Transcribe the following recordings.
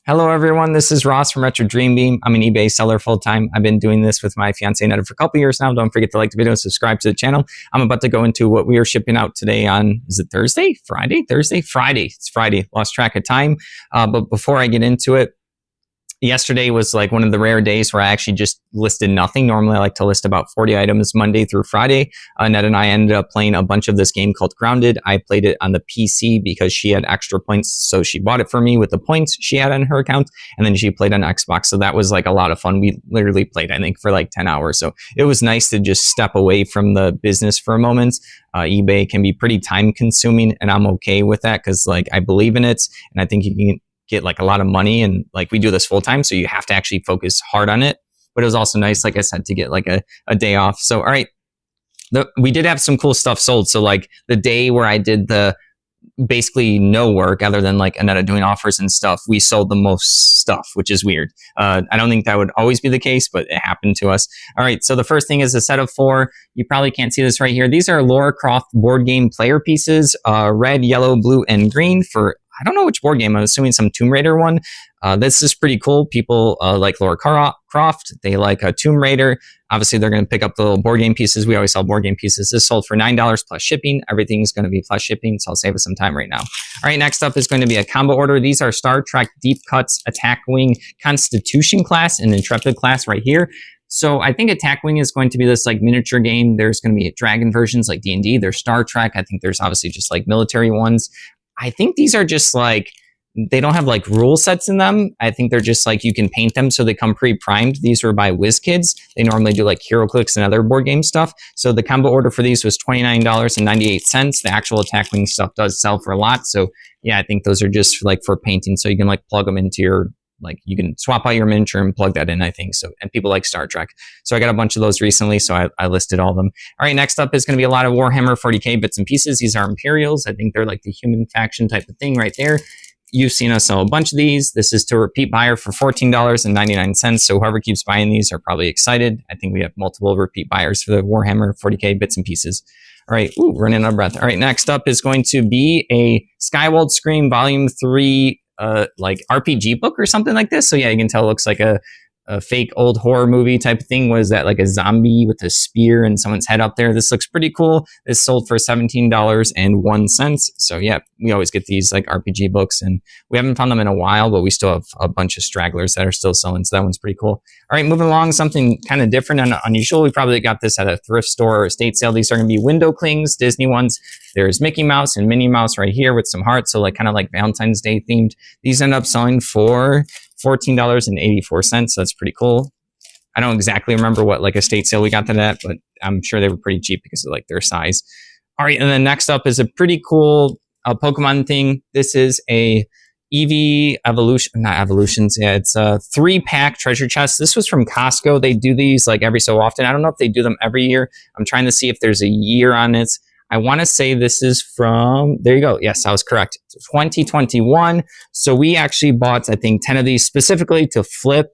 Hello, everyone. This is Ross from Retro Dream Beam. I'm an eBay seller full time. I've been doing this with my fiance Netta for a couple years now. Don't forget to like the video and subscribe to the channel. I'm about to go into what we are shipping out today on, is it Thursday? Friday? Thursday? Friday. It's Friday. Lost track of time. But before I get into it, yesterday was like one of the rare days where I actually just listed nothing. Normally I like to list about 40 items Monday through Friday. Ned and I ended up playing a bunch of this game called Grounded. I played it on the PC because she had extra points, so she bought it for me with the points she had on her account, and then she played on Xbox, so that was like a lot of fun. We literally played, I think, for like 10 hours, so it was nice to just step away from the business for a moment. eBay can be pretty time consuming, and I'm okay with that because like I believe in it, and I think you can get like a lot of money, and like we do this full time, so you have to actually focus hard on it. But it was also nice, like I said, to get like a day off. So all right, we did have some cool stuff sold. So like the day where I did the basically no work other than like Annetta doing offers and stuff, we sold the most stuff, which is weird. I don't think that would always be the case, but it happened to us. All right, so the first thing is a set of 4. You probably can't see this right here. These are Lara Croft board game player pieces, red, yellow, blue, and green for, I don't know which board game. I'm assuming some Tomb Raider one. This is pretty cool. People like Lara Croft. They like Tomb Raider. Obviously, they're going to pick up the little board game pieces. We always sell board game pieces. This sold for $9 plus shipping. Everything's going to be plus shipping, so I'll save us some time right now. All right, next up is going to be a combo order. These are Star Trek Deep Cuts Attack Wing Constitution class and Intrepid class right here. So I think Attack Wing is going to be this like miniature game. There's going to be dragon versions like D&D. There's Star Trek. I think there's obviously just like military ones. I think these are just like, they don't have like rule sets in them. I think they're just like, you can paint them so they come pre-primed. These were by WizKids. They normally do like HeroClix and other board game stuff. So the combo order for these was $29.98. The actual Attack Wing stuff does sell for a lot. So yeah, I think those are just like for painting. So you can like plug them into your, like you can swap out your miniature and plug that in, I think. So, and people like Star Trek. So I got a bunch of those recently, so I listed all of them. All right, next up is going to be a lot of Warhammer 40K bits and pieces. These are Imperials. I think they're like the human faction type of thing right there. You've seen us sell a bunch of these. This is to a repeat buyer for $14.99. So whoever keeps buying these are probably excited. I think we have multiple repeat buyers for the Warhammer 40K bits and pieces. All right, running out of breath. All right, next up is going to be a Skyward Scream Volume 3 like RPG book or something like this. So yeah, you can tell it looks like a fake old horror movie type of thing. Was that like a zombie with a spear and someone's head up there? This looks pretty cool. This sold for $17.01. So yeah, we always get these like RPG books, and we haven't found them in a while, but we still have a bunch of stragglers that are still selling. So that one's pretty cool. All right, moving along, something kind of different and unusual. We probably got this at a thrift store or estate sale. These are going to be window clings, Disney ones. There's Mickey Mouse and Minnie Mouse right here with some hearts. So like kind of like Valentine's Day themed. These end up selling for $14.84. So that's pretty cool. I don't exactly remember what like estate sale we got that at, but I'm sure they were pretty cheap because of like their size. All right, and then next up is a pretty cool Pokemon thing. This is a Eevee Evolution, not Evolutions. Yeah, it's a 3-pack treasure chest. This was from Costco. They do these like every so often. I don't know if they do them every year. I'm trying to see if there's a year on it. I want to say this is from, there you go. Yes, I was correct. 2021. So we actually bought, I think, 10 of these specifically to flip.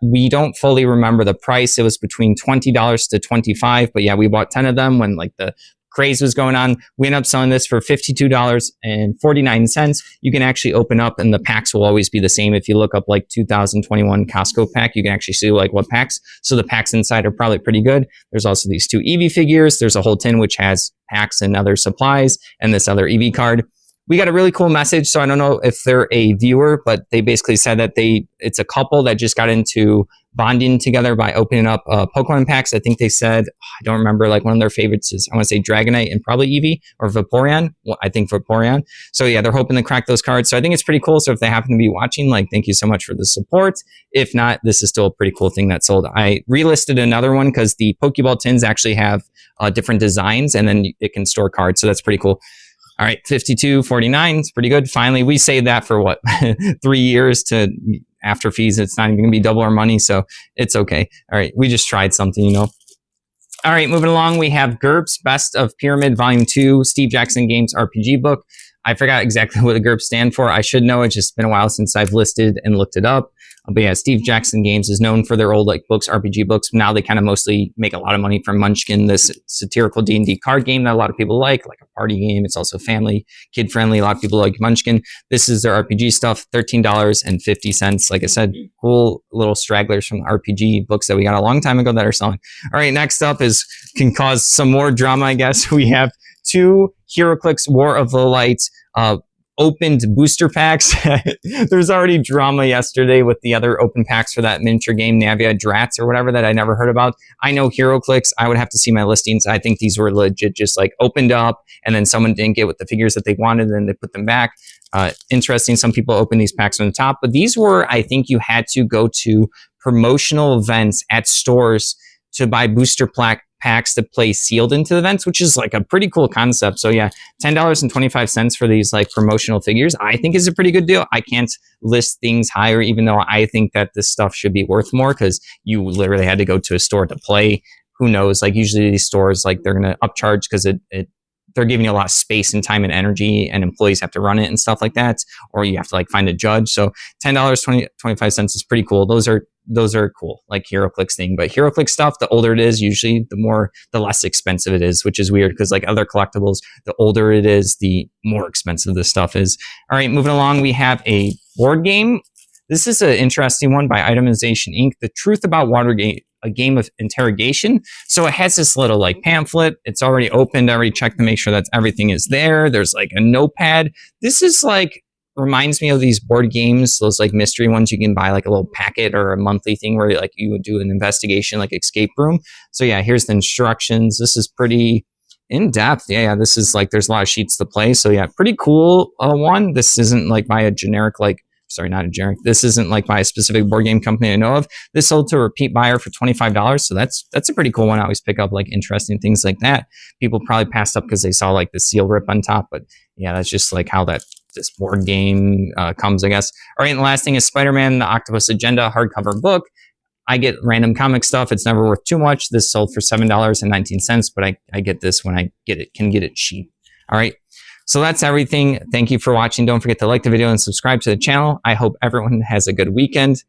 We don't fully remember the price. It was between $20 to $25. But yeah, we bought 10 of them when like the craze was going on. We ended up selling this for $52.49. You can actually open up, and the packs will always be the same. If you look up like 2021 Costco pack, you can actually see like what packs. So the packs inside are probably pretty good. There's also these 2 Eevee figures. There's a whole tin which has packs and other supplies, and this other Eevee card. We got a really cool message. So I don't know if they're a viewer, but they basically said that it's a couple that just got into bonding together by opening up Pokemon packs. I think they said, I don't remember, like one of their favorites is, I want to say Dragonite and probably Eevee or Vaporeon. Well, I think Vaporeon. So yeah, they're hoping to crack those cards. So I think it's pretty cool. So if they happen to be watching, like, thank you so much for the support. If not, this is still a pretty cool thing that sold. I relisted another one because the Pokeball tins actually have different designs, and then it can store cards. So that's pretty cool. All right, $52.49. It's pretty good. Finally, we saved that for what, 3 years to after fees. It's not even going to be double our money, so it's okay. All right, we just tried something, you know. All right, moving along, we have GURPS Best of Pyramid Volume 2 Steve Jackson Games RPG book. I forgot exactly what the GURPS stand for. I should know. It's just been a while since I've listed and looked it up. But yeah, Steve Jackson Games is known for their old like books, RPG books. Now they kind of mostly make a lot of money from Munchkin, this satirical D&D card game that a lot of people like a party game. It's also family, kid friendly. A lot of people like Munchkin. This is their RPG stuff, $13.50. Like I said, cool little stragglers from the RPG books that we got a long time ago that are selling. All right, next up can cause some more drama, I guess. We have 2 HeroClix War of the Lights opened booster packs. There's already drama yesterday with the other open packs for that miniature game, Navia Drats or whatever, that I never heard about. I know HeroClix. I would have to see my listings. I think these were legit just like opened up and then someone didn't get with the figures that they wanted and then they put them back. Interesting. Some people open these packs from the top, but these were, I think you had to go to promotional events at stores to buy booster packs to play sealed into the events, which is like a pretty cool concept. So yeah, $10.25 for these like promotional figures, I think is a pretty good deal. I can't list things higher, even though I think that this stuff should be worth more because you literally had to go to a store to play. Who knows? Like usually these stores, like they're going to upcharge because they're giving you a lot of space and time and energy and employees have to run it and stuff like that, or you have to like find a judge. So $10.25 is pretty cool. Those are cool, like HeroClix thing. But HeroClix stuff, the older it is, usually the less expensive it is, which is weird because like other collectibles, the older it is, the more expensive this stuff is. All right, moving along, we have a board game. This is an interesting one by Itemization Inc. The Truth About Watergate, a game of interrogation. So it has this little like pamphlet. It's already opened. I already checked to make sure that everything is there. There's like a notepad. This is like, reminds me of these board games, those like mystery ones you can buy like a little packet or a monthly thing where like you would do an investigation like escape room. So yeah, here's the instructions. This is pretty in depth. Yeah, this is like, there's a lot of sheets to play. So yeah, pretty cool one. This isn't like by a generic like, sorry, not a generic. This isn't like by a specific board game company I know of. This sold to a repeat buyer for $25. So that's a pretty cool one. I always pick up like interesting things like that. People probably passed up because they saw like the seal rip on top. But yeah, that's just like how this board game comes, I guess. All right, and the last thing is Spider-Man, the Octopus Agenda hardcover book. I get random comic stuff. It's never worth too much. This sold for $7.19, but I get this when I can get it cheap. All right. So that's everything. Thank you for watching. Don't forget to like the video and subscribe to the channel. I hope everyone has a good weekend.